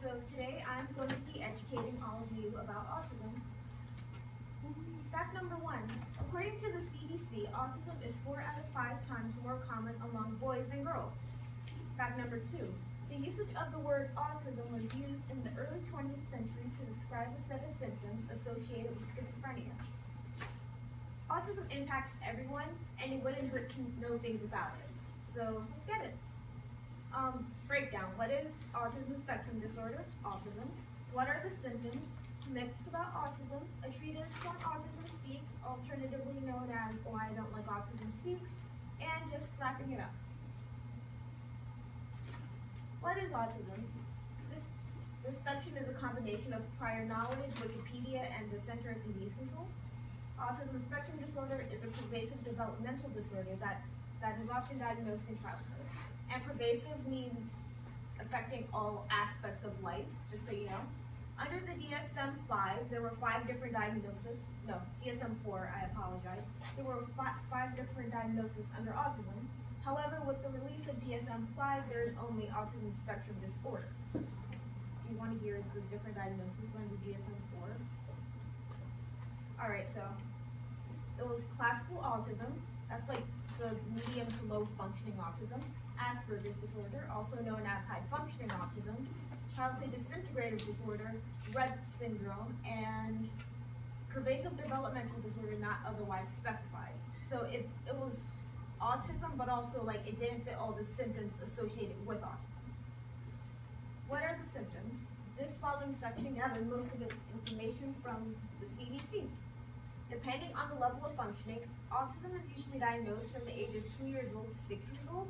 So today I'm going to be educating all of you about autism. Fact number 1, according to the CDC, autism is 4 out of 5 times more common among boys than girls. Fact number 2, the usage of the word autism was used in the early 20th century to describe a set of symptoms associated with schizophrenia. Autism impacts everyone, and it wouldn't hurt to know things about it. So let's get it. Breakdown. What is autism spectrum disorder? Autism. What are the symptoms? Myths about autism. A treatise on autism speaks, alternatively known as Why I Don't Like Autism Speaks, and just wrapping it up. What is autism? This section is a combination of prior knowledge, Wikipedia, and the Center of Disease Control. Autism spectrum disorder is a pervasive developmental disorder that is often diagnosed in childhood. And pervasive means affecting all aspects of life, just so you know. Under the DSM-5, there were 5 different diagnoses. No, DSM-4, I apologize. There were 5 different diagnoses under autism. However, with the release of DSM-5, there is only autism spectrum disorder. Do you want to hear the different diagnoses under DSM-4? Alright, so it was classical autism. That's like the medium to low functioning autism. Asperger's disorder, also known as high functioning autism. Childhood disintegrative disorder, Rett syndrome, and pervasive developmental disorder not otherwise specified. So it was autism, but also like it didn't fit all the symptoms associated with autism. What are the symptoms? This following section gathered most of its information from the CDC. Depending on the level of functioning, autism is usually diagnosed from the ages 2 years old to 6 years old.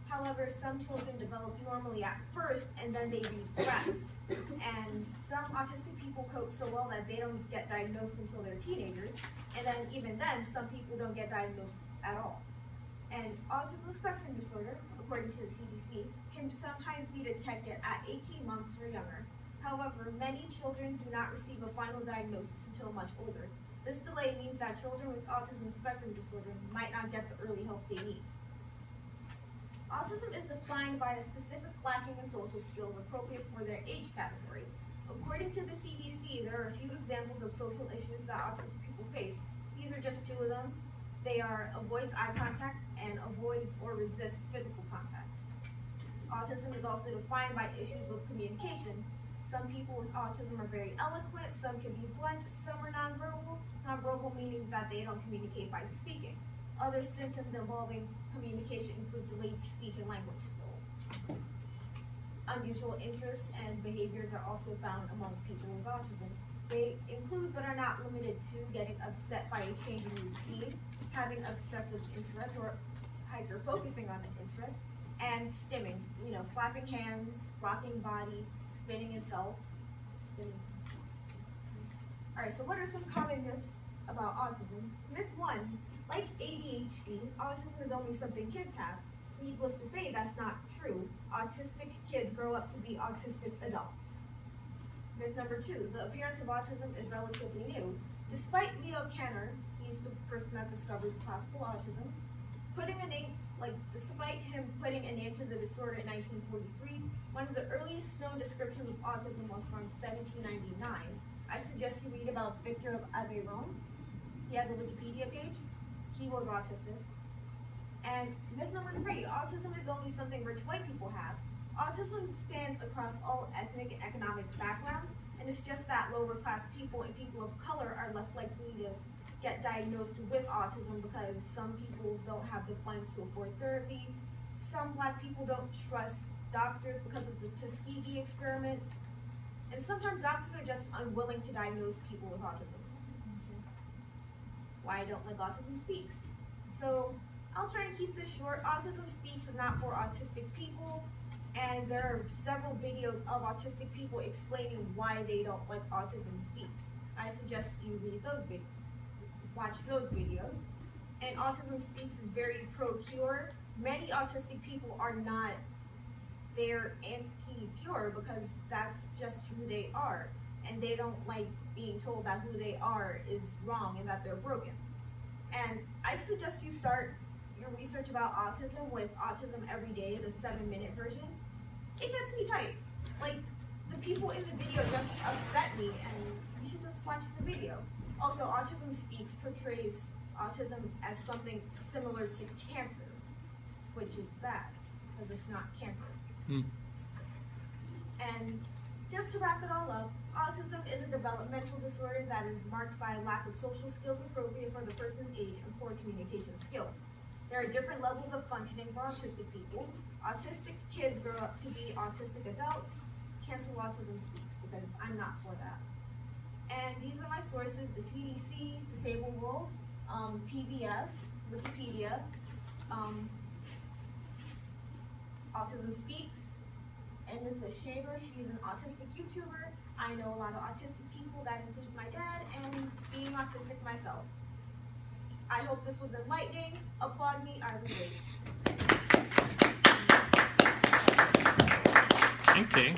However, some children develop normally at first and then they regress. And some autistic people cope so well that they don't get diagnosed until they're teenagers. And then even then, some people don't get diagnosed at all. And autism spectrum disorder, according to the CDC, can sometimes be detected at 18 months or younger. However, many children do not receive a final diagnosis until much older. This delay means that children with autism spectrum disorder might not get the early help they need. Autism is defined by a specific lacking in social skills appropriate for their age category. According to the CDC, there are a few examples of social issues that autistic people face. These are just 2 of them. They are avoids eye contact and avoids or resists physical contact. Autism is also defined by issues with communication. Some people with autism are very eloquent, some can be blunt, some are nonverbal. Nonverbal meaning that they don't communicate by speaking. Other symptoms involving communication include delayed speech and language skills. Unusual interests and behaviors are also found among people with autism. They include but are not limited to getting upset by a changing routine, having obsessive interest or hyper-focusing on an interest, and stimming, flapping hands, rocking body, spinning itself. Alright, so what are some common myths about autism? Myth 1, like ADHD, autism is only something kids have. Needless to say, that's not true. Autistic kids grow up to be autistic adults. Myth number 2, the appearance of autism is relatively new. Despite Leo Kanner, he's the person that discovered classical autism, despite him putting a name to the disorder in 1943, one of the earliest known descriptions of autism was from 1799. I suggest you read about Victor of Aveyron. He has a Wikipedia page. He was autistic. And myth number 3, autism is only something rich white people have. Autism spans across all ethnic and economic backgrounds, and it's just that lower class people and people of color are less likely to get diagnosed with autism because some people don't have the funds to afford therapy. Some Black people don't trust doctors because of the Tuskegee experiment. And sometimes doctors are just unwilling to diagnose people with autism. Why I Don't Like Autism Speaks. So I'll try and keep this short. Autism Speaks is not for autistic people, and there are several videos of autistic people explaining why they don't like Autism Speaks. I suggest you read those videos. Watch those videos. And Autism Speaks is very pro-cure. Many autistic people are not, they're anti-cure because that's just who they are. And they don't like being told that who they are is wrong and that they're broken. And I suggest you start your research about autism with Autism Every Day, the 7-minute version. It gets me tight. Like, the people in the video just upset me, and you should just watch the video. Also, Autism Speaks portrays autism as something similar to cancer, which is bad, because it's not cancer. And just to wrap it all up, autism is a developmental disorder that is marked by a lack of social skills appropriate for the person's age and poor communication skills. There are different levels of functioning for autistic people. Autistic kids grow up to be autistic adults. Cancel Autism Speaks, because I'm not for that. And these are my sources: the CDC, Disabled World, PBS, Wikipedia, Autism Speaks, and the Shaver. She's an autistic YouTuber. I know a lot of autistic people, that includes my dad, and being autistic myself. I hope this was enlightening. Applaud me, I will wait. Thanks, Dee.